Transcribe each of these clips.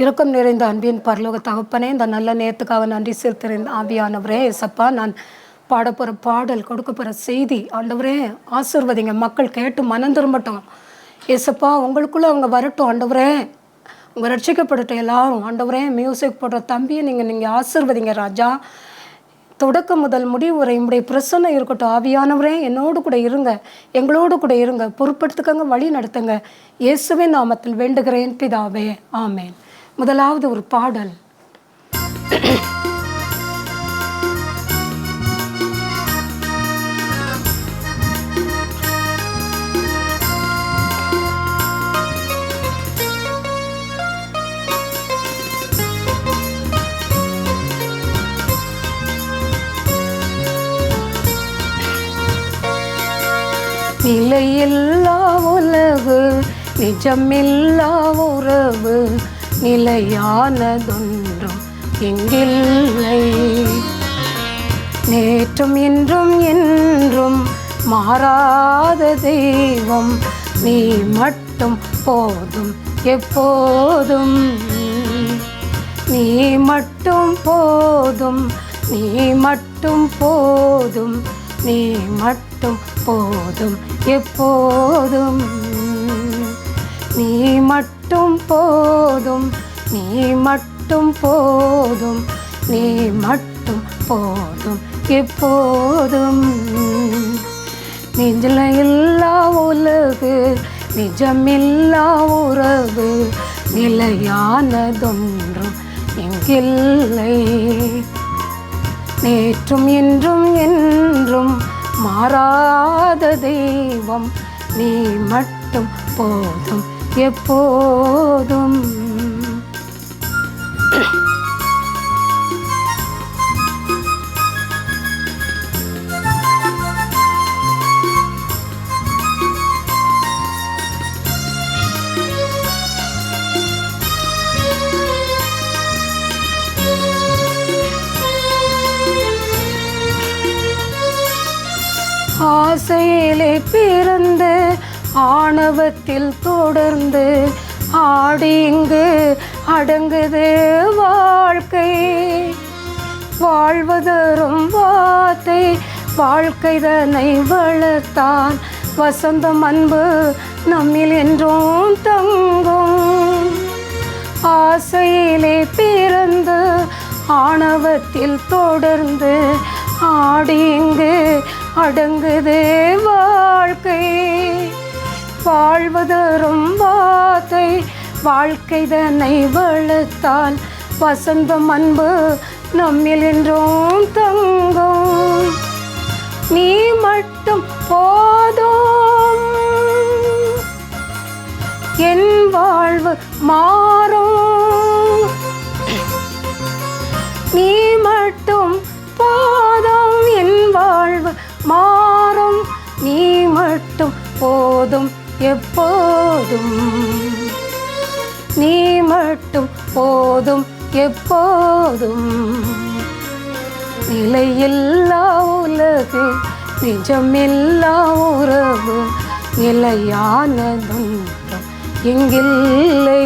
இரக்கம் நிறைந்த அன்பின் பரலோக தகப்பனே, இந்த நல்ல நேரத்துக்காக நன்றி செலுத்துகிறேன். ஆவியானவரே, ஏசப்பா, நான் பாடப்போகிற பாடல், கொடுக்க போகிற செய்தி ஆண்டவரே ஆசீர்வதிங்க. மக்கள் கேட்டு மனம் திரும்பட்டும் ஏசப்பா, உங்களுக்குள்ளே அவங்க வரட்டும் ஆண்டவரே, உங்க ரட்சிக்கப்படட்டும் எல்லாரும் ஆண்டவரே. மியூசிக் போடுற தம்பியை நீங்கள் ஆசீர்வதிங்க ராஜா. தொடக்கம் முதல் முடிவு வரை உங்களுடைய பிரசன்னம் இருக்கட்டும். ஆவியானவரே, என்னோடு கூட இருங்க, எங்களோடு கூட இருங்க, பொறுப்படுத்துக்கங்க, வழி நடத்துங்க. இயேசுவின் நாமத்தில் வேண்டுகிறேன் பிதாவே, ஆமேன். முதலாவது ஒரு பாடல். நிலையில்லா உலகு, நிஜமில்லா உறவு, நிலையானதொன்றும் எங்கில்லை. நேற்றும் இன்றும் என்றும் மாறாத தெய்வம், நீ மட்டும் போதும் எப்போதும். நீ மட்டும் போதும், நீ மட்டும் போதும், நீ மட்டும் போதும் எப்போதும். நீ மட்டும் போதும், நீ மட்டும் போதும், நீ மட்டும் போதும் எப்போதும். நிலையில்லா உலகு, நிஜமில்லா உறவு, நிலையானதொன்றும் எங்கில்லை. நேற்றும் இன்றும் என்றும் மாறாத தெய்வம், நீ மட்டும் போதும் எப்போதும். ஆசையிலே பிறந்து ஆணவத்தில் தொடர்ந்து ஆடி இங்கு அடங்குது வாழ்க்கை. வாழ்வதரும் வார்த்தை வாழ்க்கைதனை வளர்த்தான், வசந்தம் அன்பு நம்மில் என்றும் தங்கும். ஆசையிலே பிறந்து ஆணவத்தில் தொடர்ந்து ஆடி இங்கு அடங்குது வாழ்க்கை. வாழ்வதரும் வார்த்தை வாழ்க்கைதனை வளர்த்தால், வசந்தம் அன்பு நம்மில் என்றும் தங்கும். நீ மட்டும் போதும், என் வாழ்வு மாறும். நீ மட்டும் போதும், என் வாழ்வு மாறும். நீ மட்டும் போதும் எப்போதும், நீ மட்டும் போதும் எப்போதும். நிலையில்லா உலகு, நிஜமில்லா உறவு, நிலையானதொன்றும் எங்கில்லை.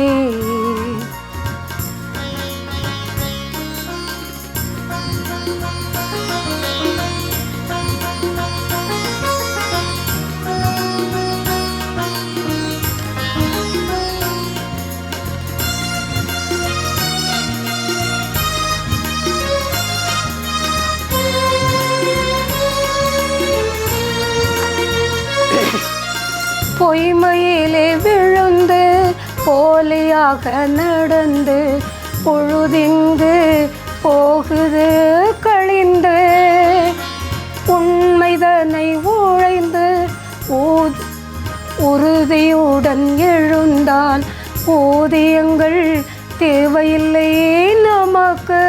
பொய்மையிலே விழுந்து போலியாக நடந்து பொழுதிங்கு போகுது கழிந்து. உண்மைதனை உழைந்து உறுதியுடன் எழுந்தால் ஊதியங்கள் தேவையில்லை நமக்கு.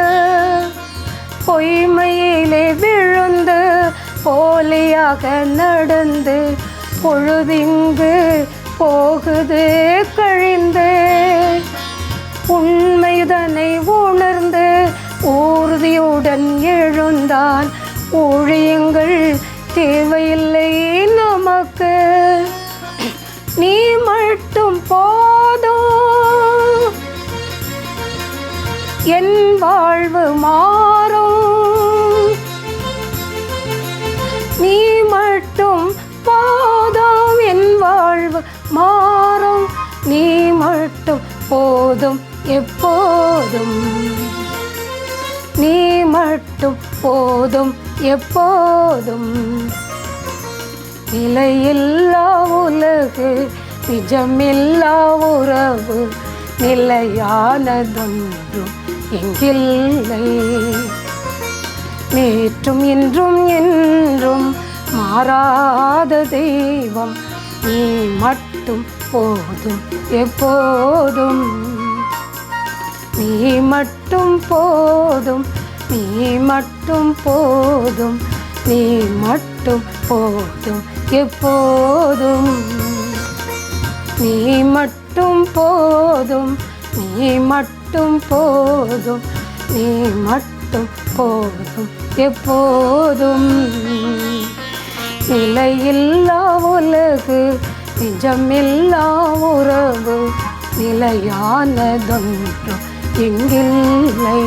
பொய்மையிலே விழுந்து போலியாக நடந்து பொழுதிங்கு போகுது கழிந்து. உண்மைதனை உணர்ந்து ஊர்தியுடன் எழுந்தால் ஊழியங்கள் தேவையில்லை நமக்கு, நீ மட்டும் போதும். என் வாழ்வு மாறும், நீ மட்டும் போதும். என் வாழ்வு மாறும், நீ மட்டும் போதும் எப்போதும். நீ மட்டும் போதும் எப்போதும். நிலையில்லா உலகு, நிஜமில்லா உறவு, நிலையானதொன்றும் எங்கில்லை. நேற்றும் இன்றும் என்றும் மாறாத தெய்வம், நீ மட்டும் போதும் எப்போதும். நீ மட்டும் போதும், நீ மட்டும் போதும், நீ மட்டும் போதும் எப்போதும். நீ மட்டும் போதும், நீ மட்டும் போதும், நீ மட்டும் போதும் எப்போதும். நிலையில்லா உலகு, நிஜமில்லா உறவு, நிலையானதொன்றும் எங்கில்லை.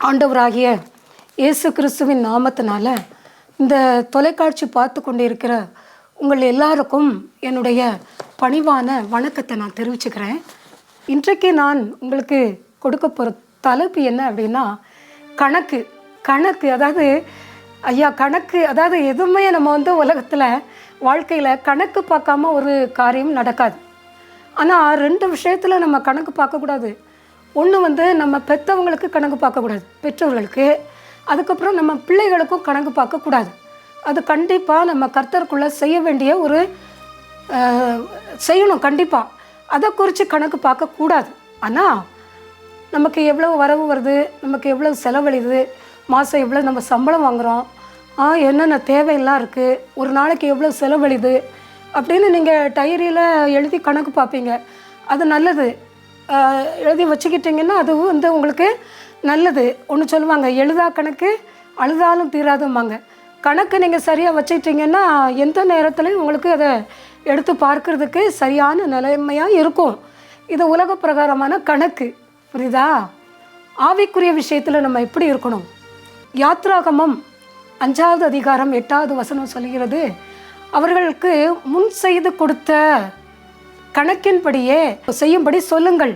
ஆண்டவராகிய இயேசு கிறிஸ்துவின் நாமத்தினால இந்த தொலைக்காட்சி பார்த்து கொண்டிருக்கிற உங்கள் எல்லாருக்கும் என்னுடைய பணிவான வணக்கத்தை நான் தெரிவிச்சுக்கிறேன். இன்றைக்கு நான் உங்களுக்கு கொடுக்க போகிற தலைப்பு என்ன அப்படின்னா, கணக்கு. அதாவது ஐயா கணக்கு, அதாவது எதுவுமே நம்ம உலகத்தில் வாழ்க்கையில் கணக்கு பார்க்காம ஒரு காரியம் நடக்காது. ஆனால் 2 விஷயத்தில் நம்ம கணக்கு பார்க்கக்கூடாது. ஒன்று நம்ம பெற்றவங்களுக்கு கணக்கு பார்க்கக்கூடாது, பெற்றோர்களுக்கு. அதுக்கப்புறம் நம்ம பிள்ளைகளுக்கும் கணக்கு பார்க்கக்கூடாது. அது கண்டிப்பாக நம்ம கர்த்தருக்குள்ளே செய்ய வேண்டிய ஒரு செய்யணும் கண்டிப்பாக. அதை குறித்து கணக்கு பார்க்கக்கூடாது. ஆனால் நமக்கு எவ்வளோ வரவு வருது, நமக்கு எவ்வளோ செலவழிது, மாதம் எவ்வளோ நம்ம சம்பளம் வாங்குகிறோம், என்னென்ன தேவையெல்லாம் இருக்குது, ஒரு நாளைக்கு எவ்வளோ செலவழிது அப்படின்னு நீங்கள் டைரியில் எழுதி கணக்கு பார்ப்பீங்க. அது நல்லது. எழுதி வச்சுக்கிட்டிங்கன்னா அது உங்களுக்கு நல்லது. ஒன்று சொல்லுவாங்க, எழுதா கணக்கு அழுதாலும் தீராதும்பாங்க. கணக்கு நீங்கள் சரியாக வச்சுக்கிட்டிங்கன்னா எந்த நேரத்துலையும் உங்களுக்கு அதை எடுத்து பார்க்குறதுக்கு சரியான நிலைமையாக இருக்கும். இது உலக பிரகாரமான கணக்கு, புரியுதா? ஆவிக்குரிய விஷயத்தில் நம்ம எப்படி இருக்கணும்? யாத்ராகமம் 5வது அதிகாரம் 8வது வசனம் சொல்கிறது, அவர்களுக்கு முன் செய்து கொடுத்த கணக்கின்படியே செய்யும்படி சொல்லுங்கள்,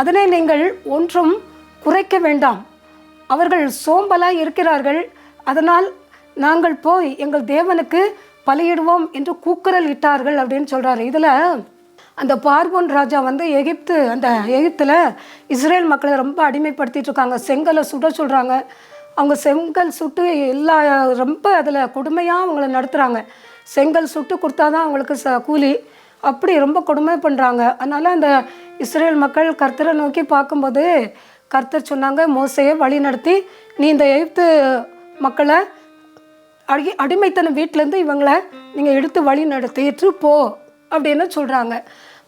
அதனை நீங்கள் ஒன்றும் குறைக்க வேண்டாம். அவர்கள் சோம்பலாய் இருக்கிறார்கள், அதனால் நாங்கள் போய் எங்கள் தேவனுக்கு பலியிடுவோம் என்று கூக்குரல் இட்டார்கள் அப்படின்னு சொல்கிறாரு. இதில் அந்த பார்வோன் ராஜா எகிப்தில் இஸ்ரேல் மக்களை ரொம்ப அடிமைப்படுத்திட்டு இருக்காங்க. செங்கலை சுட சொல்கிறாங்க. அவங்க செங்கல் சுட்டு ரொம்ப அதில் கொடுமையாக அவங்கள நடத்துகிறாங்க. செங்கல் சுட்டு கொடுத்தா தான் அவங்களுக்கு கூலி, அப்படி ரொம்ப கொடுமை பண்ணுறாங்க. அதனால் அந்த இஸ்ரேல் மக்கள் கர்த்தரை நோக்கி பார்க்கும்போது கர்த்தர் சொன்னாங்க, மோசையை வழி நடத்தி நீ இந்த எகிப்து மக்களை அடிமைத்தன வீட்டிலேருந்து இவங்களை நீங்கள் எடுத்து வழி நடத்திட்டு போ அப்படின்னு சொல்கிறாங்க.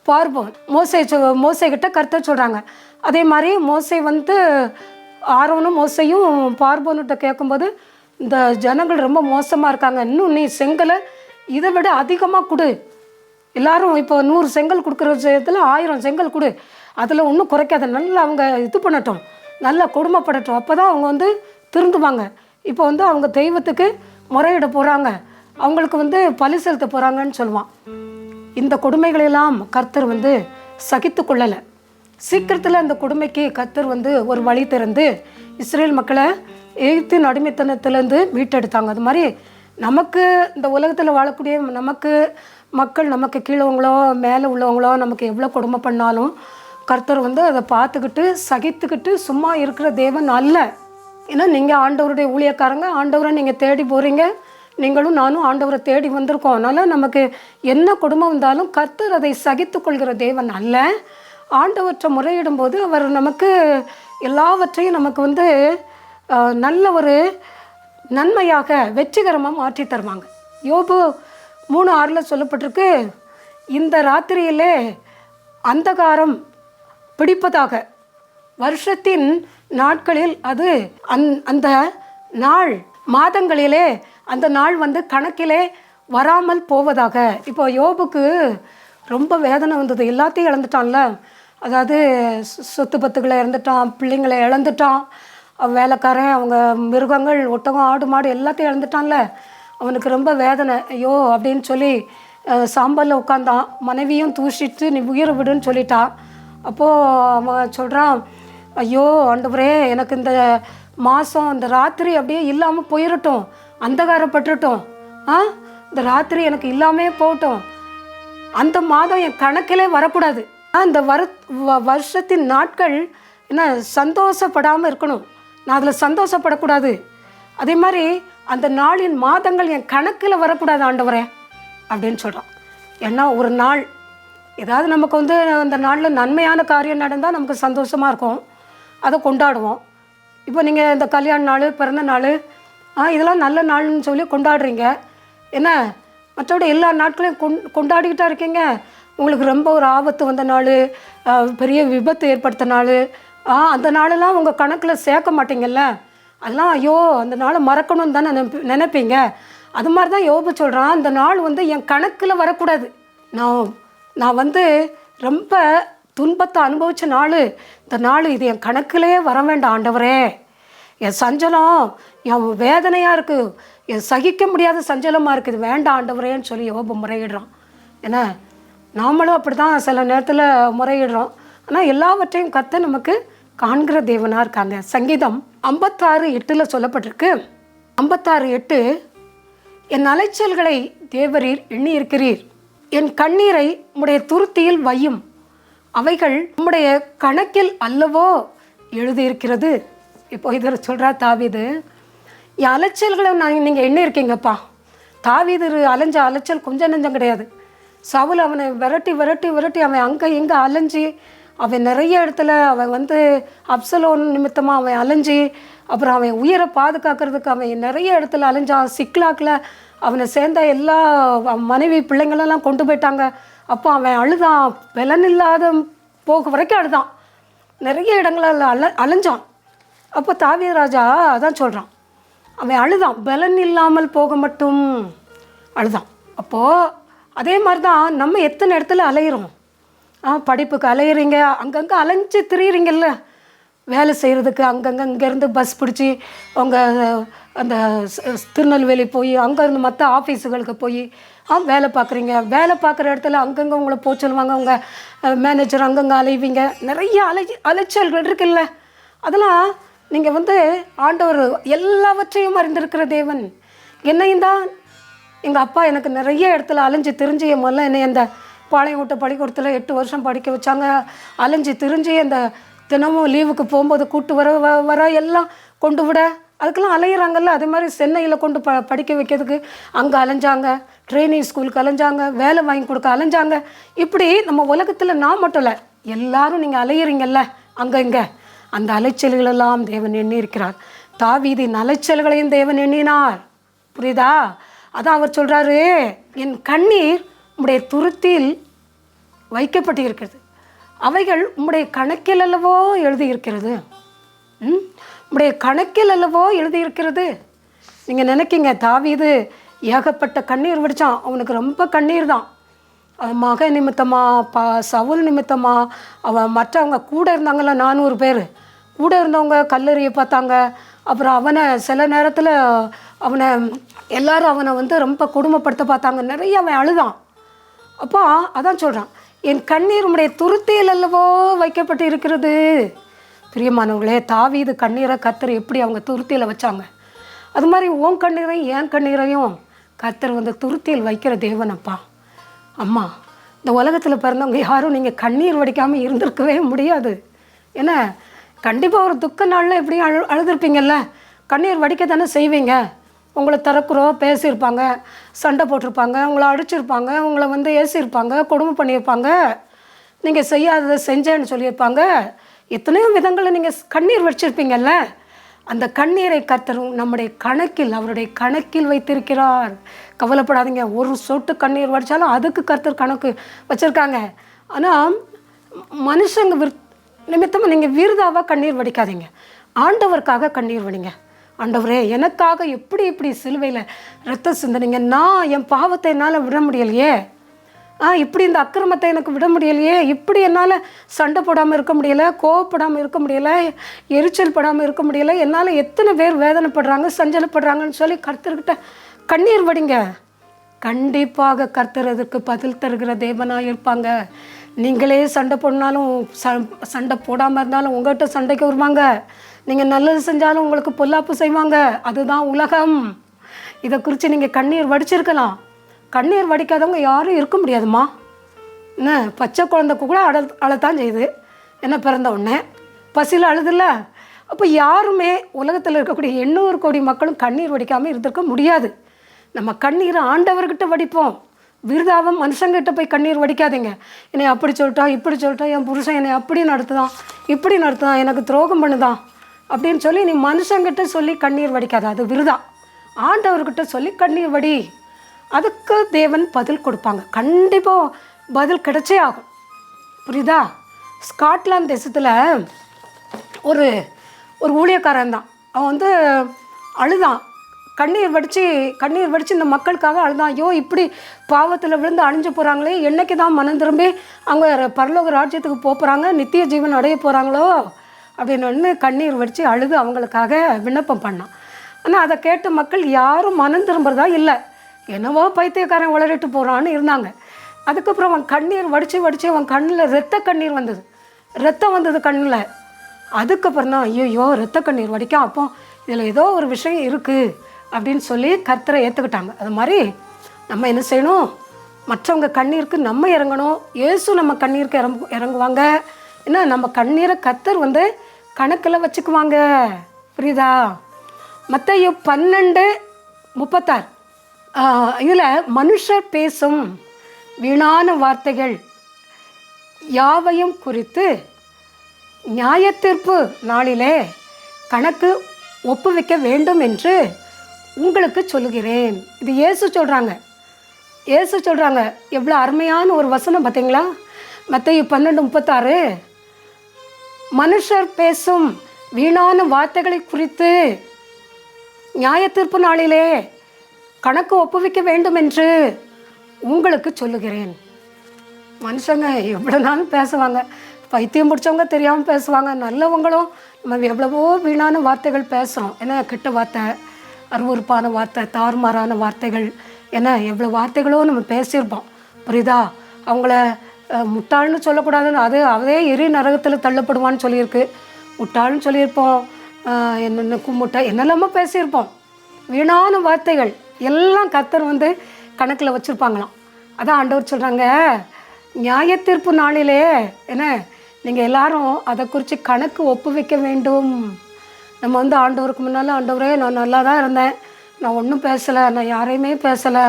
பார்வோன் மோசைக்கிட்ட கர்த்தர் சொல்கிறாங்க. அதே மாதிரி மோசை ஆரோனும் மோசையும் பார்வோன்கிட்ட கேட்கும்போது, இந்த ஜனங்கள் ரொம்ப மோசமாக இருக்காங்க, இன்னும் நீ செங்கலை இதை விட அதிகமாக கொடு. எல்லாரும் இப்போ 100 செங்கல் கொடுக்குற விஷயத்தில் 1000 செங்கல் கொடு, அதில் ஒன்றும் குறைக்காத, நல்லா அவங்க இது பண்ணட்டும், நல்லா கொடுமைப்படட்டும், அப்போ தான் அவங்க திருந்துவாங்க. இப்போ அவங்க தெய்வத்துக்கு முறையிட போகிறாங்க, அவங்களுக்கு பலி செலுத்த போகிறாங்கன்னு சொல்லுவான். இந்த கொடுமைகளெல்லாம் கர்த்தர் சகித்து கொள்ளலை. சீக்கிரத்தில் அந்த கொடுமைக்கு கர்த்தர் ஒரு வழி திறந்து இஸ்ரேல் மக்களை எகிப்தின் அடிமைத்தனத்திலேருந்து மீட்டெடுத்தாங்க. அது மாதிரி நமக்கு இந்த உலகத்தில் வாழக்கூடிய நமக்கு கீழவங்களோ மேலே உள்ளவங்களோ நமக்கு எவ்வளோ கொடுமை பண்ணாலும் கர்த்தர் அதை பார்த்துக்கிட்டு சகித்துக்கிட்டு சும்மா இருக்கிற தேவன் அல்ல. ஏன்னா நீங்கள் ஆண்டவருடைய ஊழியக்காரங்க, ஆண்டவரை நீங்கள் தேடி போகிறீங்க, நீங்களும் நானும் ஆண்டவரை தேடி வந்திருக்கோம். அதனால் நமக்கு என்ன கொடுமை வந்தாலும் கர்த்தர் அதை சகித்து கொள்கிற தேவன் அல்ல. ஆண்டவற்றை முறையிடும்போது அவர் நமக்கு எல்லாவற்றையும் நமக்கு நல்ல ஒரு நன்மையாக வெற்றிகரமாக மாற்றி தருவாங்க. யோபு 3:6 சொல்லப்பட்டிருக்கு, இந்த ராத்திரியிலே அந்தகாரம் பிடிப்பதாக, வருஷத்தின் நாட்களில் அது அந்த நாள் மாதங்களிலே அந்த நாள் வந்து கணக்கிலே வராமல் போவதாக. இப்போ யோபுக்கு ரொம்ப வேதனை வந்தது, எல்லாத்தையும் இழந்துட்டான்ல. அதாவது சொத்து பத்துக்களை இழந்துட்டான், பிள்ளைங்களை இழந்துட்டான், வேலைக்காரன், அவங்க மிருகங்கள், ஒட்டகம், ஆடு மாடு எல்லாத்தையும் இழந்துட்டான்ல. அவனுக்கு ரொம்ப வேதனை. ஐயோ அப்படின்னு சொல்லி சாம்பலில் உட்காந்தான். மனைவியும் தூஷிட்டு நீ உயிரை விடுன்னு சொல்லிட்டான். அப்போது அவன் சொல்கிறான், ஐயோ ஆண்டவரே, எனக்கு இந்த மாதம் இந்த ராத்திரி அப்படியே இல்லாமல் போயிடட்டும், அந்தகாரப்பட்டுட்டோம், இந்த ராத்திரி எனக்கு இல்லாமே போகட்டும், அந்த மாதம் என் கணக்கிலே வரக்கூடாது, இந்த வருஷத்தின் நாட்கள் என்ன சந்தோஷப்படாமல் இருக்கணும், நான் அதில் சந்தோஷப்படக்கூடாது, அதே மாதிரி அந்த நாளின் மாதங்கள் என் கணக்கில் வரக்கூடாது ஆண்டவரே அப்படின்னு சொல்கிறான். ஏன்னா ஒரு நாள் ஏதாவது நமக்கு வந்து அந்த நாளில் நன்மையான காரியம் நடந்தால் நமக்கு சந்தோஷமாக இருக்கும், அதை கொண்டாடுவோம். இப்போ நீங்கள் இந்த கல்யாண நாள், பிறந்த நாள், இதெல்லாம் நல்ல நாள்னு சொல்லி கொண்டாடுறீங்க. என்ன மற்றபடி எல்லா நாட்களையும் கொண்டாடிக்கிட்டா இருக்கீங்க. உங்களுக்கு ரொம்ப ஒரு ஆபத்து வந்த நாள், பெரிய விபத்து ஏற்படுத்த நாள், அந்த நாளெல்லாம் உங்கள் கணக்கில் சேர்க்க மாட்டீங்கல்ல. அதெல்லாம் ஐயோ அந்த நாளை மறக்கணும்னு தானே நினைப்பீங்க. அது மாதிரி தான் யோபு சொல்கிறான், அந்த நாள் வந்து என் கணக்கில் வரக்கூடாது. நான் வந்து ரொம்ப துன்பத்தை அனுபவித்த நாள், இந்த நாள் இது என் கணக்கிலே வர வேண்டாம் ஆண்டவரே. என் சஞ்சலம், என் வேதனையாக இருக்குது, என் சகிக்க முடியாத சஞ்சலமாக இருக்குது, வேண்டாம் ஆண்டவரேன்னு சொல்லி யோபு முறையிடுறான். ஏன்னா நாமளும் அப்படி தான் சில நேரத்தில் முறையிடுறோம். ஆனால் எல்லாவற்றையும் கர்த்தர் நமக்கு காண்கிற தேவனாக இருக்காங்க. சங்கீதம் 56:8 சொல்லப்பட்டிருக்கு. 56:8, என் அலைச்சல்களை தேவரீர் எண்ணி இருக்கிறீர், என் கண்ணீரை உம்முடைய துருத்தியில் வையும், அவைகள் உம்முடைய கணக்கில் அல்லவோ எழுதியிருக்கிறது. இப்போ இதில் சொல்கிறா தாவீது, என் அலைச்சல்களை நீங்கள் எண்ணி இருக்கீங்கப்பா. தாவீது அலைஞ்ச அலைச்சல் கொஞ்சம் நெஞ்சம் கிடையாது. சவுல் அவனை விரட்டி விரட்டி விரட்டி அவன் அங்கே இங்கே அலைஞ்சி, அவன் நிறைய இடத்துல அவன் வந்து அப்சலோன் நிமித்தமாக அவன் அலைஞ்சி, அப்புறம் அவன் உயிரை பாதுகாக்கிறதுக்கு அவன் நிறைய இடத்துல அலைஞ்சான். சிக்லாக்கில் அவனை சேர்ந்த எல்லா மனைவி பிள்ளைங்களெல்லாம் கொண்டு போயிட்டாங்க. அப்போ அவன் அழுதான், பலனில்லாத போக வரைக்கும் அழுதான், நிறைய இடங்களில் அலைஞ்சான். அப்போ தாவீது ராஜா அதான் சொல்கிறான், அவன் அழுதான், பலன் இல்லாமல் போக மட்டும் அழுதான். அப்போது அதே மாதிரி தான் நம்ம எத்தனை இடத்துல அலையிறோம். படிப்புக்கு அலையிறீங்க, அங்கங்கே அலைஞ்சு திரியிறீங்கல்ல, வேலை செய்கிறதுக்கு அங்கங்கே இங்கேருந்து பஸ் பிடிச்சி உங்கள் அந்த திருநெல்வேலி போய் அங்கேருந்து மற்ற ஆஃபீஸுகளுக்கு போய் வேலை பார்க்குறீங்க. வேலை பார்க்குற இடத்துல அங்கங்கே உங்களை போக சொல்லுவாங்க, உங்கள் மேனேஜர் அங்கங்கே அலைவீங்க, நிறைய அலைச்சல்கள் இருக்குல்ல. அதெல்லாம் நீங்கள் வந்து ஆண்டவர் எல்லாவற்றையும் அறிந்திருக்கிற தேவன். என்னையும் தான் எங்கள் அப்பா எனக்கு நிறைய இடத்துல அலைஞ்சி திரிஞ்சு, என் முதல்ல என்னை அந்த பாளையங்கோட்டை பள்ளிக்கூடத்தில் 8 வருஷம் படிக்க வச்சாங்க. அலைஞ்சி திரிஞ்சு அந்த தினமும் லீவுக்கு போகும்போது கூட்டு வர எல்லாம் கொண்டு விட, அதுக்கெல்லாம் அலையிறாங்கல்ல. அதே மாதிரி சென்னையில் கொண்டு படிக்க வைக்கிறதுக்கு அங்கே அலைஞ்சாங்க, ட்ரைனிங் ஸ்கூலுக்கு அலைஞ்சாங்க, வேலை வாங்கி கொடுக்க அலைஞ்சாங்க. இப்படி நம்ம உலகத்தில் நான் மட்டும் இல்லை, எல்லாரும் நீங்கள் அலையிறீங்கல்ல அங்கே இங்கே, அந்த அலைச்சல்களெல்லாம் தேவன் எண்ணி இருக்கிறார். தாவீதின் அலைச்சல்களையும் தேவன் எண்ணினார். புரியுதா? அதான் அவர் சொல்கிறாரு, என் கண்ணீர் உம்முடைய துருத்தியில் வைக்கப்பட்டு இருக்கிறது, அவைகள் உம்முடைய கணக்கில் அல்லவோ எழுதியிருக்கிறது. உம்முடைய கணக்கில் அல்லவோ எழுதியிருக்கிறது. நீங்கள் நினைக்கிங்க தாவீது ஏகப்பட்ட கண்ணீர் வடித்தான், அவனுக்கு ரொம்ப கண்ணீர் தான். மகன் நிமித்தமாக, சவுல் நிமித்தமாக, அவன் மற்றவங்க கூட இருந்தாங்கள்ல 400 பேர் கூட இருந்தவங்க கல்லறியை பார்த்தாங்க. அப்புறம் அவனை சில நேரத்தில் அவனை வந்து ரொம்ப கொடுமைப்படுத்த பார்த்தாங்க, நிறைய அவன் அழுதான். அப்போ அதான் சொல்கிறான், என் கண்ணீர் உம்முடைய துருத்தியில் அல்லவோ வைக்கப்பட்டு இருக்கிறது. பிரியமானவர்களே, தாவீது கண்ணீரை கர்த்தர் எப்படி அவங்க துருத்தியில் வச்சாங்க, அது மாதிரி உன் கண்ணீரையும் என் கண்ணீரையும் கர்த்தர் வந்து துருத்தியில் வைக்கிற தேவனப்பா. அம்மா, இந்த உலகத்தில் பிறந்தவங்க யாரும் நீங்கள் கண்ணீர் வடிக்காமல் இருந்திருக்கவே முடியாது. ஏன்னா கண்டிப்பாக ஒரு துக்க நாளில் எப்படியும் அழுதுருப்பீங்கல்ல, கண்ணீர் வடிக்க தானே செய்வீங்க. உங்களை திறக்குறோம் பேசியிருப்பாங்க, சண்டை போட்டிருப்பாங்க, உங்களை அடிச்சிருப்பாங்க, உங்களை வந்து ஏசியிருப்பாங்க, கொடுமை பண்ணியிருப்பாங்க, நீங்கள் செய்யாததை செஞ்சேன்னு சொல்லியிருப்பாங்க. எத்தனையோ விதங்களில் நீங்கள் கண்ணீர் வடிச்சிருப்பீங்கல்ல. அந்த கண்ணீரை கர்த்தர் நம்முடைய கணக்கில், அவருடைய கணக்கில் வைத்திருக்கிறார். கவலைப்படாதீங்க, ஒரு சொட்டு கண்ணீர் வடித்தாலும் அதுக்கு கர்த்தர் கணக்கு வச்சுருக்காங்க. ஆனால் மனுஷங்க நிமித்தமாக நீங்கள் விருதாவாக கண்ணீர் வடிக்காதீங்க. ஆண்டவருக்காக கண்ணீர் வடிங்க. ஆண்டவரே, எனக்காக இப்படி சிலுவையில் ரத்தம் சிந்தினீங்க, நான் என் பாவத்தை என்னால் விட முடியலையே, இப்படி இந்த அக்கிரமத்தை எனக்கு விட முடியலையே, இப்படி என்னால் சண்டை போடாமல் இருக்க முடியலை, கோவப்படாமல் இருக்க முடியலை, எரிச்சல் படாமல் இருக்க முடியலை, என்னால் எத்தனை பேர் வேதனைப்படுறாங்க, சஞ்சலப்படுறாங்கன்னு சொல்லி கர்த்தர்கிட்ட கண்ணீர் வடிங்க. கண்டிப்பாக கர்த்தர் அதுக்கு பதில் தருகிற தேவனாக இருப்பாங்க. நீங்களே சண்டை போடனாலும் சண்டை போடாமல் இருந்தாலும் உங்கள்கிட்ட சண்டைக்கு வருவாங்க. நீங்கள் நல்லது செஞ்சாலும் உங்களுக்கு பொல்லாப்பு செய்வாங்க. அதுதான் உலகம். இதை குறித்து நீங்கள் கண்ணீர் வடிச்சிருக்கலாம். கண்ணீர் வடிக்காதவங்க யாரும் இருக்க முடியாதுமா. என்ன, பச்சை குழந்தைக்கு கூட அழத்தான் செய்யுது. என்ன, பிறந்த உடனே பசியில் அழுதில்ல. அப்போ யாருமே உலகத்தில் இருக்கக்கூடிய 800 கோடி மக்களும் கண்ணீர் வடிக்காமல் இருந்திருக்க முடியாது. நம்ம கண்ணீரை ஆண்டவர்கிட்ட வடிப்போம். விருதாவும் மனுஷங்கிட்ட போய் கண்ணீர் வடிக்காதீங்க. என்னை அப்படி சொல்லிட்டா, இப்படி சொல்லிட்டா, என் புருஷன் என்னை அப்படி நடத்துதான், இப்படி நடத்துதான், எனக்கு துரோகம் பண்ணுதான் அப்படின்னு சொல்லி நீ மனுஷங்கிட்ட சொல்லி கண்ணீர் வடிக்காத. அது விருதா. ஆண்டவர்கிட்ட சொல்லி கண்ணீர் வடி. அதுக்கு தேவன் பதில் கொடுப்பாங்க. கண்டிப்பாக பதில் கிடைச்சே ஆகும். புரியுதா? ஸ்காட்லாந்து தேசத்தில் ஒரு ஊழியக்காரன் தான். அவன் வந்து அழுதான், கண்ணீர் வடித்து இந்த மக்களுக்காக அழுதான். ஐயோ, இப்படி பாவத்தில் விழுந்து அழிஞ்சு போகிறாங்களே, என்னைக்கு தான் மனம் திரும்பி அவங்க பரலோக ராஜ்யத்துக்கு போகிறாங்க, நித்திய ஜீவன் அடைய போகிறாங்களோ அப்படின்னு கண்ணீர் வடித்து அழுது அவங்களுக்காக விண்ணப்பம் பண்ணான். ஆனால் அதை கேட்ட மக்கள் யாரும் மனம் திரும்புறதா இல்லை. என்னவோ பைத்தியக்காரன் உளறிட்டு போகிறான்னு இருந்தாங்க. அதுக்கப்புறம் அவன் கண்ணீர் வடித்து அவன் கண்ணில் ரத்த கண்ணீர் வந்தது, ரத்தம் வந்தது கண்ணில். அதுக்கப்புறம் தான் ஐயோ ரத்த கண்ணீர் வடிக்கும், அப்போ இதில் ஏதோ ஒரு விஷயம் இருக்குது அப்படின்னு சொல்லி கர்த்தரை ஏற்றுக்கிட்டாங்க. அது மாதிரி நம்ம என்ன செய்யணும்? மற்றவங்க கண்ணீருக்கு நம்ம இறங்கணும். இயேசு நம்ம கண்ணீருக்கு இறங்குவாங்க. ஏன்னா நம்ம கண்ணீரை கர்த்தர் வந்து கணக்கில் வச்சுக்குவாங்க. புரியுதா? மத்தேயு 12:36 இதில் மனுஷர் பேசும் வீணான வார்த்தைகள் யாவையும் குறித்து நியாயத்தீர்ப்பு நாளிலே கணக்கு ஒப்புவிக்க வேண்டும் என்று உங்களுக்கு சொல்லுகிறேன். இது இயேசு சொல்கிறாங்க. எவ்வளோ அருமையான ஒரு வசனம் பார்த்தீங்களா? மத்தேயு 12:36 மனுஷர் பேசும் வீணான வார்த்தைகளை குறித்து நியாயத்தீர்ப்பு நாளிலே கணக்கு ஒப்புவிக்க வேண்டும் என்று உங்களுக்கு சொல்லுகிறேன். மனுஷங்க எவ்வளோ நாளும் பேசுவாங்க. பைத்தியம் பிடிச்சவங்க தெரியாமல் பேசுவாங்க. நல்லவங்களும் நம்ம எவ்வளவோ வீணான வார்த்தைகள் பேசுகிறோம். ஏன்னா கெட்ட வார்த்தை, அருவருப்பான வார்த்தை, தாறுமாறான வார்த்தைகள், ஏன்னா எவ்வளோ வார்த்தைகளோ நம்ம பேசியிருப்போம். புரியுதா? அவங்கள முட்டாள்னு சொல்லக்கூடாதுன்னு அதே எரி நரகத்தில் தள்ளப்படுவான்னு சொல்லியிருக்கு. முட்டாள்னு சொல்லியிருப்போம், என்னென்ன கும்பிட்ட என்னெல்லாமோ பேசியிருப்போம். வீணான வார்த்தைகள் எல்லாம் கர்த்தர் வந்து கணக்கில் வச்சுருப்பாங்களாம். அதான் ஆண்டவர் சொல்கிறாங்க, நியாயத்தீர்ப்பு நாளிலே என்ன நீங்கள் எல்லாரும் அதை குறித்து கணக்கு ஒப்புவிக்க வேண்டும். நம்ம வந்து ஆண்டவருக்கு முன்னால், ஆண்டவரே நான் நல்லா தான் இருந்தேன், நான் ஒன்றும் பேசலை, நான் யாரையுமே பேசலை,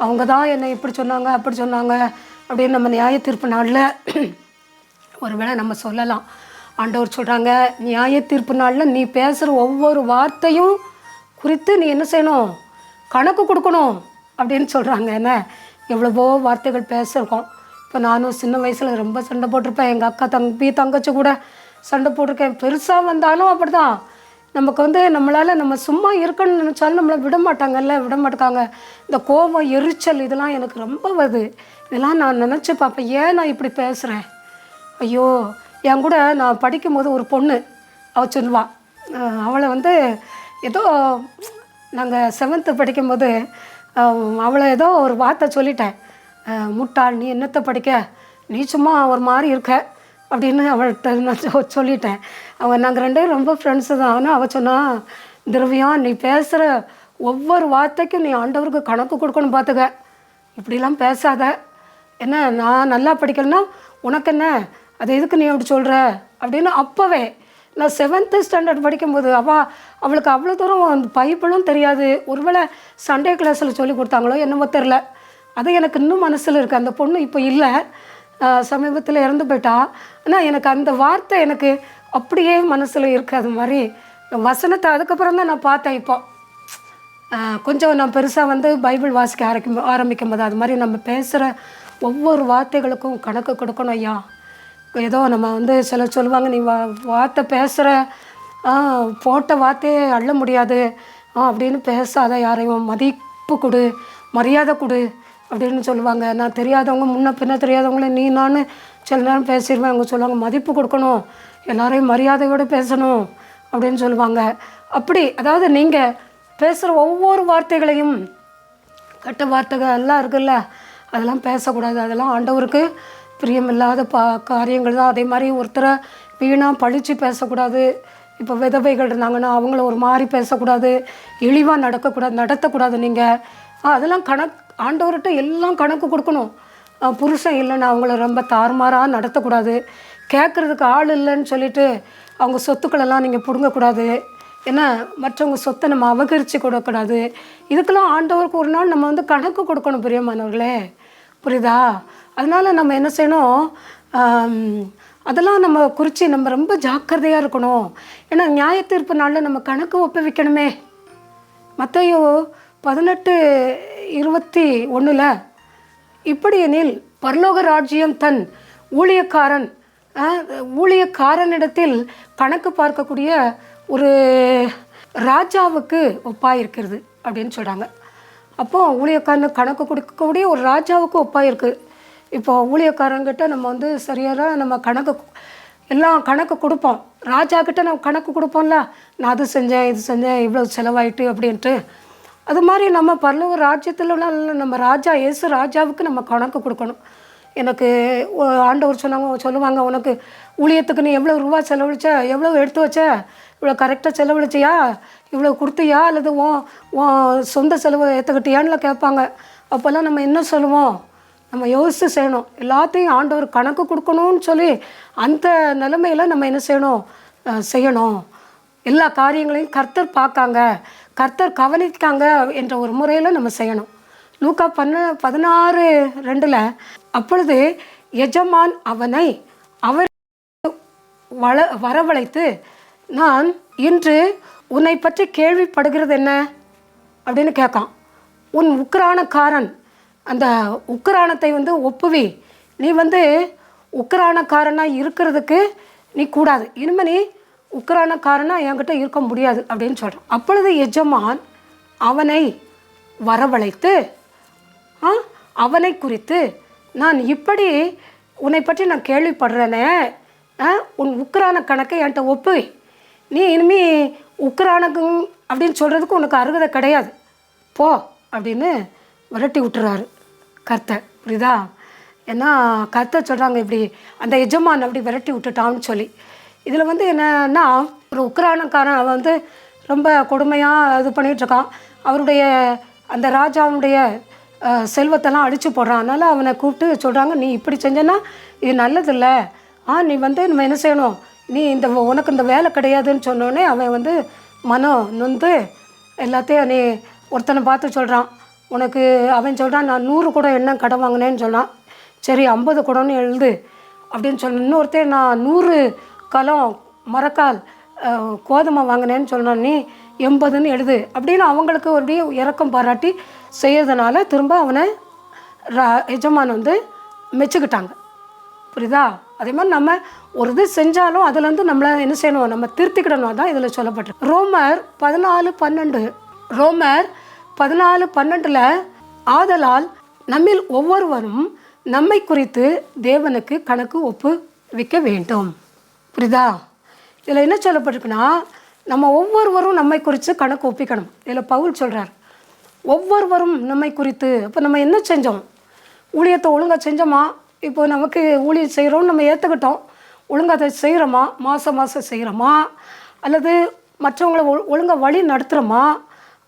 அவங்க தான் என்னை இப்படி சொன்னாங்க அப்படி சொன்னாங்க அப்படின்னு நம்ம நியாயத்தீர்ப்பு நாளில் ஒருவேளை நம்ம சொல்லலாம். ஆண்டவர் சொல்கிறாங்க, நியாயத்தீர்ப்பு நாளில் நீ பேசுகிற ஒவ்வொரு வார்த்தையும் குறித்து நீ என்ன செய்யணும்? கணக்கு கொடுக்கணும் அப்படின்னு சொல்கிறாங்க. என்ன எவ்வளவோ வார்த்தைகள் பேசியிருக்கோம். இப்போ நானும் சின்ன வயசில் ரொம்ப சண்டை போட்டிருப்பேன். எங்கள் அக்கா தங்கச்சி கூட சண்டை போட்டிருக்கேன். பெருசாக வந்தாலும் அப்படி தான். நமக்கு வந்து நம்மளால் நம்ம சும்மா இருக்கணும்னு நினச்சாலும் நம்மளை விட மாட்டாங்க. இந்த கோபம், எரிச்சல் இதெல்லாம் எனக்கு ரொம்ப வருது. இதெல்லாம் நான் நினச்சி பார்ப்பேன், ஏன் நான் இப்படி பேசுகிறேன்? ஐயோ, என் கூட நான் படிக்கும்போது ஒரு பொண்ணு அவள் சொல்லுவாள். அவளை வந்து ஏதோ நாங்கள் 7th படிக்கும்போது அவளை ஏதோ ஒரு வார்த்தை சொல்லிட்டேன். முட்டாள், நீ என்னத்தை படிக்க, நீ சும்மா ஒரு மாதிரி இருக்க அப்படின்னு அவள்கிட்ட நான் சொல்லிட்டேன். நாங்கள் 2 பேரும் ரொம்ப ஃப்ரெண்ட்ஸு தான். ஆனால் அவள் சொன்னால், திரவியா நீ பேசுகிற ஒவ்வொரு வார்த்தைக்கும் நீ ஆண்டவருக்கு கணக்கு கொடுக்கணும், பார்த்துக்க, இப்படிலாம் பேசாத. என்ன நான் நல்லா படிக்கலைன்னா உனக்கு என்ன, அது எதுக்கு நீ அப்படி சொல்கிற அப்படின்னு. அப்போவே நான் 7th ஸ்டாண்டர்ட் படிக்கும்போது அவளுக்கு அவ்வளோ தூரம் அந்த பைபிளும் தெரியாது. ஒருவேளை சண்டே கிளாஸில் சொல்லி கொடுத்தாங்களோ என்னமோ தெரில. அது எனக்கு இன்னும் மனசில் இருக்குது. அந்த பொண்ணு இப்போ இல்லை, சமீபத்தில் இறந்து போயிட்டா. ஆனால் எனக்கு அந்த வார்த்தை எனக்கு அப்படியே மனசில் இருக்குது. அது மாதிரி வசனத்தை அதுக்கப்புறம் தான் நான் பார்த்தேன். இப்போ கொஞ்சம் நான் பெருசாக வந்து பைபிள் வாசிக்க ஆரம்பிக்கும் போது அது மாதிரி நம்ம பேசுகிற ஒவ்வொரு வார்த்தைகளுக்கும் கணக்கு கொடுக்கணும். ஐயா, ஏதோ நம்ம வந்து சிலர் சொல்லுவாங்க, நீ வார்த்தை பேசுகிற, போட்ட வார்த்தையே அள்ள முடியாது அப்படின்னு பேசாத, யாரையும் மதிப்பு கொடு, மரியாதை கொடு அப்படின்னு சொல்லுவாங்க. நான் தெரியாதவங்க, முன்ன பின்ன தெரியாதவங்கள நீ நான் சில நேரம் பேசிடுவேன். அவங்க சொல்லுவாங்க மதிப்பு கொடுக்கணும், எல்லாரையும் மரியாதையோடு பேசணும் அப்படின்னு சொல்லுவாங்க. அப்படி அதாவது நீங்கள் பேசுகிற ஒவ்வொரு வார்த்தைகளையும், கெட்ட வார்த்தைகள் எல்லாம் இருக்குல்ல, அதெல்லாம் பேசக்கூடாது. அதெல்லாம் ஆண்டவருக்கு பிரியமில்லாத காரியங்கள் தான். அதே மாதிரி ஒருத்தரை வீணாக பழித்து பேசக்கூடாது. இப்போ விதவைகள் இருந்தாங்கன்னா அவங்கள ஒரு மாதிரி பேசக்கூடாது, இழிவாக நடத்தக்கூடாது. நீங்கள் அதெல்லாம் ஆண்டவர்கிட்ட எல்லாம் கணக்கு கொடுக்கணும். புருஷன் இல்லைன்னா அவங்கள ரொம்ப தாறுமாறாக நடத்தக்கூடாது. கேட்குறதுக்கு ஆள் இல்லைன்னு சொல்லிவிட்டு அவங்க சொத்துக்களெல்லாம் நீங்கள் பிடுங்கக்கூடாது. ஏன்னா மற்றவங்க சொத்தை நம்ம அபகரித்து கொடுக்கக்கூடாது. இதுக்கெல்லாம் ஆண்டவருக்கு ஒரு நாள் நம்ம வந்து கணக்கு கொடுக்கணும் பிரியமானவர்களே, புரியுதா? அதனால் நம்ம என்ன செய்யணும், அதெல்லாம் நம்ம குறித்து நம்ம ரொம்ப ஜாக்கிரதையாக இருக்கணும். ஏன்னா நியாயத்தீர்ப்பு நாளில் நம்ம கணக்கு ஒப்புவிக்கணுமே. மத்தேயு 18:21 இப்படி எனில் பரலோக ராஜ்யம் தன் ஊழியக்காரனிடத்தில் கணக்கு பார்க்கக்கூடிய ஒரு ராஜாவுக்கு ஒப்பாயிருக்கிறது அப்படின்னு சொல்கிறாங்க. அப்போது ஊழியக்காரனுக்கு கணக்கு கொடுக்கக்கூடிய ஒரு ராஜாவுக்கு ஒப்பாயிருக்கு. இப்போ ஊழியக்காரங்கிட்ட நம்ம வந்து சரியாக நம்ம எல்லாம் கணக்கு கொடுப்போம். ராஜாக்கிட்ட நம்ம கணக்கு கொடுப்போம்ல, நான் அது செஞ்சேன், இது செஞ்சேன், இவ்வளோ செலவாயிட்டு அப்படின்ட்டு. அது மாதிரி நம்ம பரலோக ராஜ்யத்தில் நம்ம ராஜா, இயேசு ராஜாவுக்கு நம்ம கணக்கு கொடுக்கணும். எனக்கு ஆண்டவர் சொல்லுவாங்க, உனக்கு ஊழியத்துக்கு நீ எவ்வளோ ரூபா செலவழிச்ச, எவ்வளோ எடுத்து வச்ச, இவ்வளோ கரெக்டாக செலவழிச்சியா, இவ்வளோ கொடுத்தியா, அல்லது சொந்த செலவு ஏற்றுக்கிட்டியான்னு கேட்பாங்க. அப்போல்லாம் நம்ம என்ன சொல்லுவோம், நம்ம யோசித்து செய்யணும். எல்லாத்தையும் ஆண்டவர் கணக்கு கொடுக்கணும்னு சொல்லி அந்த நிலைமையில் நம்ம என்ன செய்யணும். எல்லா காரியங்களையும் கர்த்தர் பார்க்காங்க, கர்த்தர் கவனிக்காங்க என்ற ஒரு முறையில் நம்ம செய்யணும். லூக்கா 16:2 அப்பொழுது எஜமான் அவர் வரவழைத்து, நான் இன்று உன்னை பற்றி கேள்விப்படுகிறது என்ன அப்படின்னு கேட்கான். உன் உக்கிரானக்காரன், அந்த உக்கிரானத்தை வந்து ஒப்புவி, நீ வந்து உக்கிரானக்காரனாக இருக்கிறதுக்கு நீ கூடாது, இனிமேல் நீ உக்கிரானக்காரனாக என்கிட்ட இருக்க முடியாது அப்படின்னு சொல்கிறான். அப்பொழுது எஜமான் அவனை வரவழைத்து அவனை குறித்து, நான் இப்படி உன்னை பற்றி நான் கேள்விப்படுறேனே, உன் உக்கிரான கணக்கை என்கிட்ட ஒப்புவி, நீ இனிமே உக்கிரானக்கும் அப்படின்னு சொல்கிறதுக்கு உனக்கு அருகதை கிடையாது, போ அப்படின்னு விரட்டி விட்டுறாரு கர்த்தர், புரியுதா? ஏன்னா கர்த்தர் சொல்கிறாங்க இப்படி அந்த எஜமான் அப்படி விரட்டி விட்டுட்டான்னு சொல்லி. இதில் வந்து என்னன்னா, ஒரு உக்கிரானக்காரன் அவன் வந்து ரொம்ப கொடுமையாக இது பண்ணிகிட்ருக்கான். அவருடைய அந்த ராஜாவுடைய செல்வத்தெல்லாம் அழித்து போடுறான். அதனால் அவனை கூப்பிட்டு சொல்கிறாங்க, நீ இப்படி செஞ்சேன்னா இது நல்லதில்லை, நீ வந்து நம்ம என்ன செய்யணும், நீ உனக்கு இந்த வேலை கிடையாதுன்னு சொன்னோடனே அவன் வந்து மனம் நொந்து எல்லாத்தையும் நீ ஒருத்தனை பார்த்து சொல்கிறான். அவன் சொல்கிறான், நான் 100 குடம் எண்ணெய் கடன் வாங்கினேன்னு சொன்னான். சரி 50 குடம்னு எழுது அப்படின்னு சொன்ன. இன்னொருத்தர் நான் 100 கலம் மரக்கால் கோதுமை வாங்கினேன்னு சொன்னான், நீ 80ன்னு எழுது அப்படின்னு அவங்களுக்கு ஒரு இறக்கம் பாராட்டி செய்யறதுனால திரும்ப அவனை எஜமான் வந்து மெச்சுக்கிட்டாங்க, புரியுதா? அதே மாதிரி நம்ம ஒரு இது செஞ்சாலும் அதுலேருந்து நம்மளை என்ன செய்யணும், நம்ம திருத்திக்கிடணும். தான் இதில் சொல்லப்பட்டிருக்கு. ரோமர் 14:12 ஆதலால் நம்மில் ஒவ்வொருவரும் நம்மை குறித்து தேவனுக்கு கணக்கு ஒப்புவிக்க வேண்டும். புரியுதா? இதில் என்ன சொல்லப்பட்டிருக்குன்னா, நம்ம ஒவ்வொருவரும் நம்மை குறித்து கணக்கு ஒப்பிக்கணும். இதில் பவுல் சொல்கிறார், ஒவ்வொருவரும் நம்மை குறித்து. அப்போ நம்ம என்ன செஞ்சோம், ஊழியத்தை ஒழுங்காக செஞ்சோமா? இப்போ நமக்கு ஊழியம் செய்கிறோன்னு நம்ம ஏற்றுக்கிட்டோம், ஒழுங்காக அதை செய்கிறோமா? மாதம் செய்கிறோமா? அல்லது மற்றவங்களை ஒழுங்காக வழி நடத்துகிறோமா?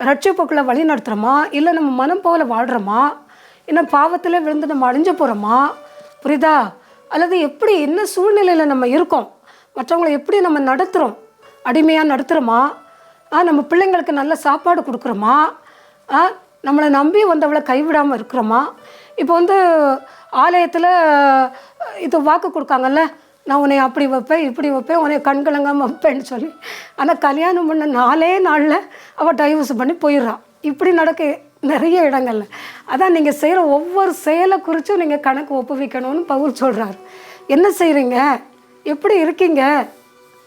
ரட்சிப்புக்களை வழி நடத்துகிறோமா? இல்லை நம்ம மனம் போல வாழ்கிறோமா? இன்னும் பாவத்தில் விழுந்து நம்ம அழிஞ்சு போகிறோமா? புரியுதா? அல்லது எப்படி என்ன சூழ்நிலையில் நம்ம இருக்கோம், மற்றவங்களை எப்படி நம்ம நடத்துகிறோம், அடிமையாக நடத்துகிறோமா? நம்ம பிள்ளைங்களுக்கு நல்ல சாப்பாடு கொடுக்குறோமா? நம்மளை நம்பி வந்தவளை கைவிடாமல் இருக்கிறோமா? இப்போ வந்து ஆலயத்தில் இது வாக்கு கொடுக்காங்கல்ல, நான் உன்னை அப்படி வைப்பேன் இப்படி வைப்பேன், உன்னை கண்கலங்காமல் வைப்பேன்னு சொல்லி. ஆனால் கல்யாணம் பண்ண 4 நாளில் அவள் டைவர்ஸ் பண்ணி போயிடுறான். இப்படி நடக்க நிறைய இடங்கள்ல. அதான் நீங்கள் செய்கிற ஒவ்வொரு செயலை குறித்தும் நீங்கள் கணக்கு ஒப்புவிக்கணும்னு பவுல் சொல்கிறார். என்ன செய்கிறீங்க, எப்படி இருக்கீங்க,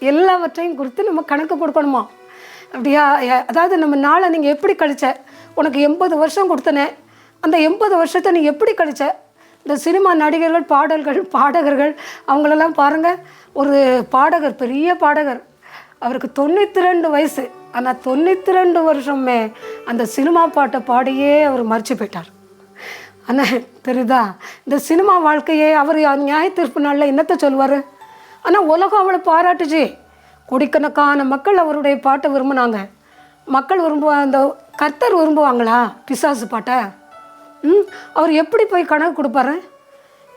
எல்லாவற்றையும் குறித்து நம்ம கணக்கு கொடுக்கணுமா. அப்படியா? அதாவது நம்ம நாளை நீங்கள் எப்படி கழிச்ச, உனக்கு 80 வருஷம் கொடுத்தனே, அந்த 80 வருஷத்தை நீ எப்படி கழிச்ச. இந்த சினிமா நடிகர்கள், பாடகர்கள் அவங்களெல்லாம் பாருங்கள். ஒரு பாடகர், பெரிய பாடகர், அவருக்கு 92 வயசு. ஆனால் 92 வருஷமே அந்த சினிமா பாட்டை பாடியே அவர் மறித்து போயிட்டார். ஆனால் தெரியுதா, இந்த சினிமா வாழ்க்கையே அவர் நியாய தீர்ப்பு நாளில் என்னத்தை சொல்லுவார். ஆனால் உலகம் அவளை பாராட்டுச்சு. கோடிக்கணக்கான மக்கள் அவருடைய பாட்டை விரும்பினாங்க. மக்கள் அந்த கர்த்தர் விரும்புவாங்களா பிசாசு பாட்டை? அவர் எப்படி போய் கணக்கு கொடுப்பாரு?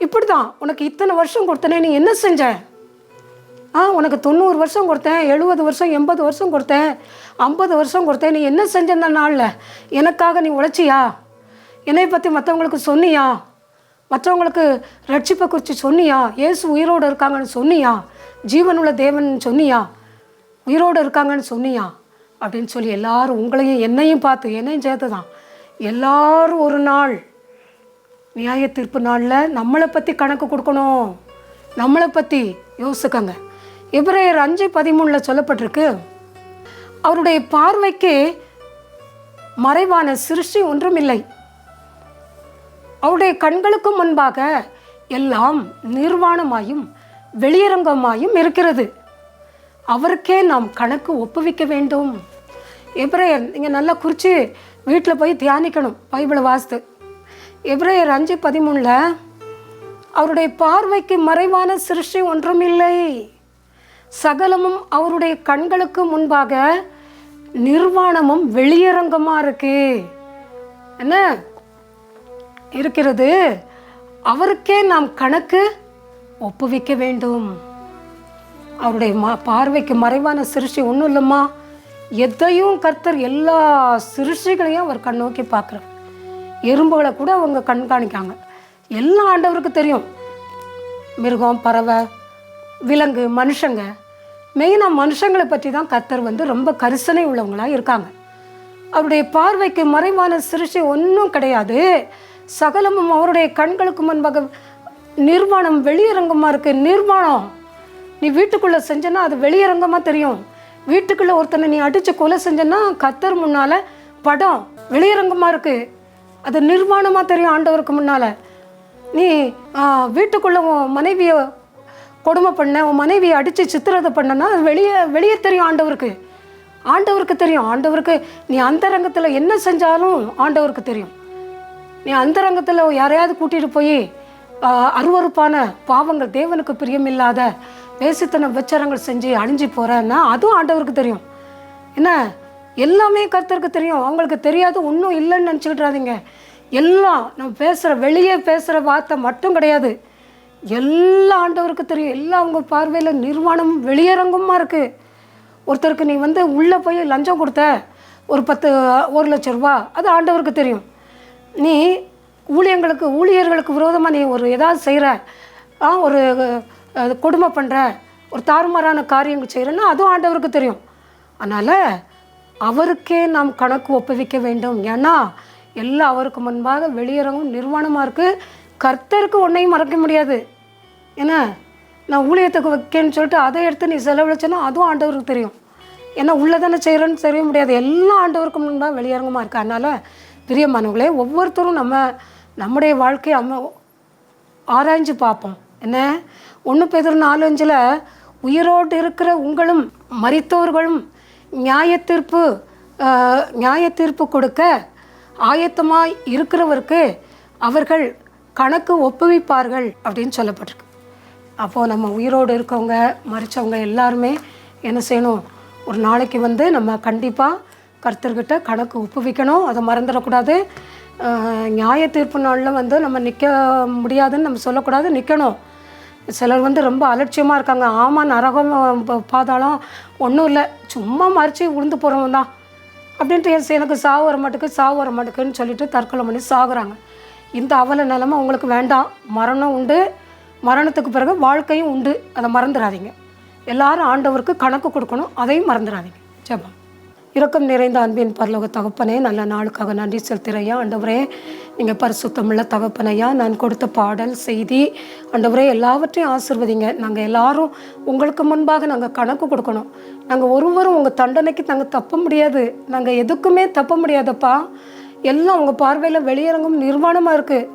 இப்படி தான், உனக்கு இத்தனை வருஷம் கொடுத்தனே, நீ என்ன செஞ்ச? உனக்கு 90 வருஷம் கொடுத்தேன், 70 வருஷம், 80 வருஷம் கொடுத்தேன், 50 வருஷம் கொடுத்தேன், நீ என்ன செஞ்ச இந்த நாளில்? எனக்காக நீ உழைச்சியா? என்னை பற்றி மற்றவங்களுக்கு சொன்னியா? மற்றவங்களுக்கு ரட்சிப்பை குறித்து சொன்னியா? இயேசு உயிரோடு இருக்காங்கன்னு சொன்னியா? ஜீவனுள்ள தேவன் சொன்னியா? உயிரோடு இருக்காங்கன்னு சொன்னியா? அப்படின்னு சொல்லி எல்லாரும் உங்களையும் என்னையும் பார்த்து, என்னையும் சேர்த்து தான் எல்லாரும் ஒரு நாள் நியாய தீர்ப்பு நாளில் நம்மளை பற்றி கணக்கு கொடுக்கணும். நம்மளை பற்றி யோசிக்கங்க. எபிரேயர் 5:13 சொல்லப்பட்டிருக்கு, அவருடைய பார்வைக்கு மறைவான சிருஷ்டி ஒன்றும் இல்லை, அவருடைய கண்களுக்கு முன்பாக எல்லாம் நிர்வாணமாயும் வெளியரங்கமாயும் இருக்கிறது, அவருக்கே நாம் கணக்கு ஒப்புவிக்க வேண்டும். எபிரேயர் நீங்கள் நல்லா குறித்து வீட்டில் போய் தியானிக்கணும், பைபிளை வாசித்து. எபிரேயர் 5:13 அவருடைய பார்வைக்கு மறைவான சிருஷ்டி ஒன்றும் இல்லை, சகலமும் அவருடைய கண்களுக்கு முன்பாக நிர்வாணமும் வெளியரங்கமாக இருக்கு. என்ன இருக்கிறது? அவருக்கே நாம் கணக்கு ஒப்புவிக்க வேண்டும். அவருடைய பார்வைக்கு மறைவான சிருஷ்டி ஒன்றும் இல்லைம்மா. எதையும் கர்த்தர், எல்லா சிருஷ்டிகளையும் அவர் கண் நோக்கி பார்க்குறார். எறும்புகளை கூட அவங்க கண்காணிக்காங்க. எல்லாம் ஆண்டவருக்கு தெரியும். மிருகம், பறவை, விலங்கு, மனுஷங்க, மெயினாக மனுஷங்களை பற்றி தான் கர்த்தர் ரொம்ப கரிசனை உள்ளவங்களாக இருக்காங்க. அவருடைய பார்வைக்கு மறைவான சிருஷ்டி ஒன்றும் கிடையாது, சகலமும் அவருடைய கண்களுக்கு முன்பாக நிர்வாணம் வெளியரங்கமாக இருக்குது. நிர்வாணம் நீ வீட்டுக்குள்ளே செஞ்சனா அது வெளியரங்கமாக தெரியும். வீட்டுக்குள்ளே ஒருத்தனை நீ அடித்து கொலை செஞ்சனா கர்த்தர் முன்னால் படம் வெளியரங்கமாக இருக்குது, அது நிர்வாணமாக தெரியும் ஆண்டவருக்கு முன்னால். நீ வீட்டுக்குள்ளே உன் மனைவியை கொடுமை பண்ண, உன் மனைவியை அடித்து சித்திரத்தை பண்ணனா அது வெளியே தெரியும் ஆண்டவருக்கு தெரியும். ஆண்டவருக்கு நீ அந்தரங்கத்தில் என்ன செஞ்சாலும் ஆண்டவருக்கு தெரியும். நீ அந்தரங்கத்தில் யாரையாவது கூட்டிகிட்டு போய் அருவருப்பான பாவங்கள், தேவனுக்கு பிரியமில்லாத வேசித்தன விபச்சாரங்கள் செஞ்சு அழிஞ்சு போகிறேன்னா அதுவும் ஆண்டவருக்கு தெரியும். என்ன, எல்லாமே கர்த்தருக்கு தெரியும். அவங்களுக்கு தெரியாது ஒன்றும் இல்லைன்னு நினச்சிக்கிட்றாதீங்க. எல்லாம் நம்ம வெளியே பேசுகிற வார்த்தை மட்டும் கிடையாது, எல்லாம் ஆண்டவருக்கு தெரியும். எல்லாம் அவங்க பார்வையில் நிர்வாணம் வெளியரங்கமாக இருக்குது. ஒருத்தருக்கு நீ உள்ளே போய் லஞ்சம் கொடுத்த, ஒரு 1 லட்சம் ரூபா, அது ஆண்டவருக்கு தெரியும். நீ ஊழியர்களுக்கு விரோதமாக நீ ஏதாவது செய்கிற, ஒரு கொடுமை பண்ணுற, ஒரு தாறுமாறான காரியங்கள் செய்கிறேன்னா அதுவும் ஆண்டவருக்கு தெரியும். அதனால் அவருக்கே நாம் கணக்கு ஒப்புவிக்க வேண்டும். ஏன்னா எல்லாம் அவருக்கு முன்பாக வெளியரங்கும் நிர்வாணமாக இருக்குது. கர்த்தருக்கு ஒன்றையும் மறக்க முடியாது. ஏன்னா நான் ஊழியத்துக்கு வைக்கேன்னு சொல்லிட்டு அதை எடுத்து நீ செலவழிச்சேன்னா அதுவும் ஆண்டவருக்கு தெரியும். ஏன்னா உள்ளே தானே செய்கிறேன்னு தெரிய முடியாது. எல்லாம் ஆண்டவருக்கு முன்பாக வெளியரங்கமாக இருக்குது. அதனால் பிரியமானவங்களே, ஒவ்வொருத்தரும் நம்முடைய வாழ்க்கையை ஆராய்ஞ்சு பார்ப்போம். என்ன, 1 பேதுரு 4:5 உயிரோடு இருக்கிற உங்களும் மரித்தவர்களும் நியாய தீர்ப்பு கொடுக்க ஆயத்தமாய் இருக்கிறவருக்கு அவர்கள் கணக்கு ஒப்புவிப்பார்கள் அப்படின்னு சொல்லப்பட்டிருக்கு. அப்போது நம்ம உயிரோடு இருக்கவங்க, மரித்தவங்க எல்லாருமே என்ன செய்யணும்? ஒரு நாளைக்கு நம்ம கண்டிப்பாக கர்த்தர்கிட்ட கணக்கு ஒப்புவிக்கணும். அதை மறந்துடக்கூடாது. நியாய தீர்ப்பு நாளில் நம்ம நிற்க முடியாதுன்னு நம்ம சொல்லக்கூடாது, நிற்கணும். சிலர் ரொம்ப அலட்சியமாக இருக்காங்க. ஆமாம், நரகம் பாதாளம் ஒன்றும் இல்லை, சும்மா மறித்து விழுந்து போகிறவங்க தான் அப்படின்ட்டு எனக்கு சாவு வர மாட்டுக்குன்னு சொல்லிட்டு தற்கொலை பண்ணி சாகுறாங்க. இந்த அவல நிலைமை உங்களுக்கு வேண்டாம். மரணம் உண்டு, மரணத்துக்கு பிறகு வாழ்க்கையும் உண்டு, அதை மறந்துடாதீங்க. எல்லாரும் ஆண்டவருக்கு கணக்கு கொடுக்கணும், அதையும் மறந்துடாதீங்க. ஜெபம். இரக்கம் நிறைந்த அன்பின் பரலோக தகப்பனே, நல்ல நாளுக்காக நன்றி செலுத்துறையா. ஆண்டவரே, நீங்கள் பரிசுத்தமுள்ள தகப்பனையா. நான் கொடுத்த பாடல் செய்தி ஆண்டவரே எல்லாவற்றையும் ஆசீர்வதிங்க. நாங்கள் எல்லாரும் உங்களுக்கு முன்பாக நாங்கள் கணக்கு கொடுக்கணும். நாங்கள் ஒருவரும் உங்கள் தண்டனைக்கு நாங்கள் தப்ப முடியாது. நாங்கள் எதுக்குமே தப்ப முடியாதப்பா. எல்லாம் உங்கள் பார்வையில் வெளியரங்கும் நிர்வாணமாக இருக்குது.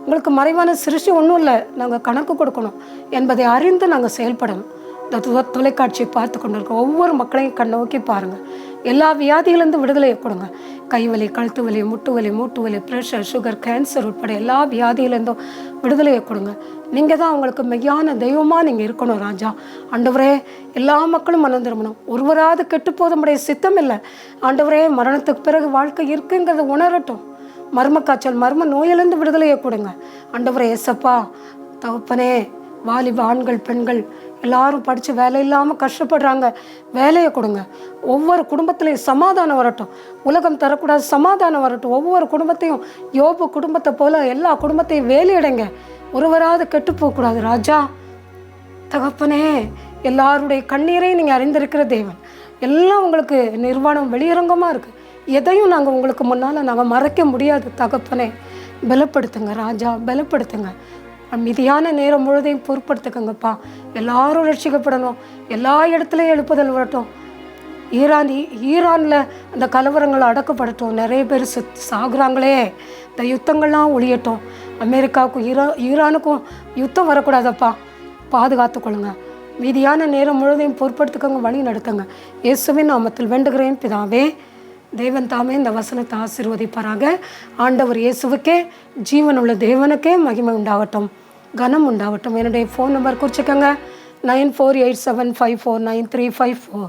உங்களுக்கு மறைவான சிருஷ்டி ஒன்றும் இல்லை. நாங்கள் கணக்கு கொடுக்கணும் என்பதை அறிந்து நாங்கள் செயல்படணும். இந்த தொலைக்காட்சியை பார்த்து கொண்டு இருக்க ஒவ்வொரு மக்களையும் கண்ணோக்கி பாருங்கள். எல்லா வியாதிகளிலிருந்து விடுதலையை கொடுங்க. கைவலி, கழுத்து வலி, முட்டு வலி, மூட்டு வலி, ப்ரெஷர், சுகர், கேன்சர் உட்பட எல்லா வியாதியிலேருந்தும் விடுதலையை கொடுங்க. நீங்கள் தான் அவங்களுக்கு மெய்யான தெய்வமாக நீங்கள் இருக்கணும் ராஜா. ஆண்டவரே, எல்லா மக்களும் மனம் திரும்பணும். ஒருவராது கெட்டு போதமுடைய சித்தம் இல்லை. ஆண்டவரே, மரணத்துக்கு பிறகு வாழ்க்கை இருக்குங்கிறத உணரட்டும். மர்ம காய்ச்சல், மர்ம நோயிலிருந்து விடுதலையை கொடுங்க. ஆண்டவரே ஏசப்பா தகப்பனே, வாலிப ஆண்கள் பெண்கள் எல்லாரும் படித்து வேலை இல்லாமல் கஷ்டப்படுறாங்க. வேலையை கொடுங்க. ஒவ்வொரு குடும்பத்திலையும் சமாதானம் வரட்டும். உலகம் தரக்கூடாது, சமாதானம் வரட்டும். ஒவ்வொரு குடும்பத்தையும் யோபு குடும்பத்தை போல எல்லா குடும்பத்தையும் வேலையிடுங்க. ஒருவராது கெட்டு போகக்கூடாது ராஜா. தகப்பனே, எல்லாருடைய கண்ணீரையும் நீங்கள் அறிந்திருக்கிற தேவன். எல்லாம் உங்களுக்கு நிர்வாணம் வெளியரங்கமாக இருக்குது. எதையும் நாங்கள் உங்களுக்கு முன்னால் நாங்கள் மறைக்க முடியாது. தகப்பனே, பலப்படுத்துங்க ராஜா, பலப்படுத்துங்க. மிதியான நேரம் முழுதையும் பொருட்படுத்துக்கங்கப்பா. எல்லாரும் ரட்சிக்கப்படணும். எல்லா இடத்துலையும் எழுப்புதல் வரட்டும். ஈரானில் அந்த கலவரங்கள் அடக்கப்படட்டும். நிறைய பேர் சாகுறாங்களே, இந்த யுத்தங்கள்லாம் ஒழியட்டும். அமெரிக்காவுக்கும் ஈரானுக்கும் யுத்தம் வரக்கூடாதப்பா. பாதுகாத்துக்கொள்ளுங்க. மீதியான நேரம் முழுதையும் பொருட்படுத்துக்கங்க, வழி நடத்துங்க. இயேசுவின் நாமத்தில் வேண்டுகிறேன் பிதாவே. தேவன் தாமே இந்த வசனத்தை ஆசீர்வதிப்பாராக. ஆண்டவர் இயேசுவுக்கே, ஜீவனுள்ள தேவனுக்கே மகிமை உண்டாகட்டும், கனம் உண்டாகட்டும். என்னுடைய ஃபோன் நம்பர் குறிச்சிக்கங்க, 9487549354.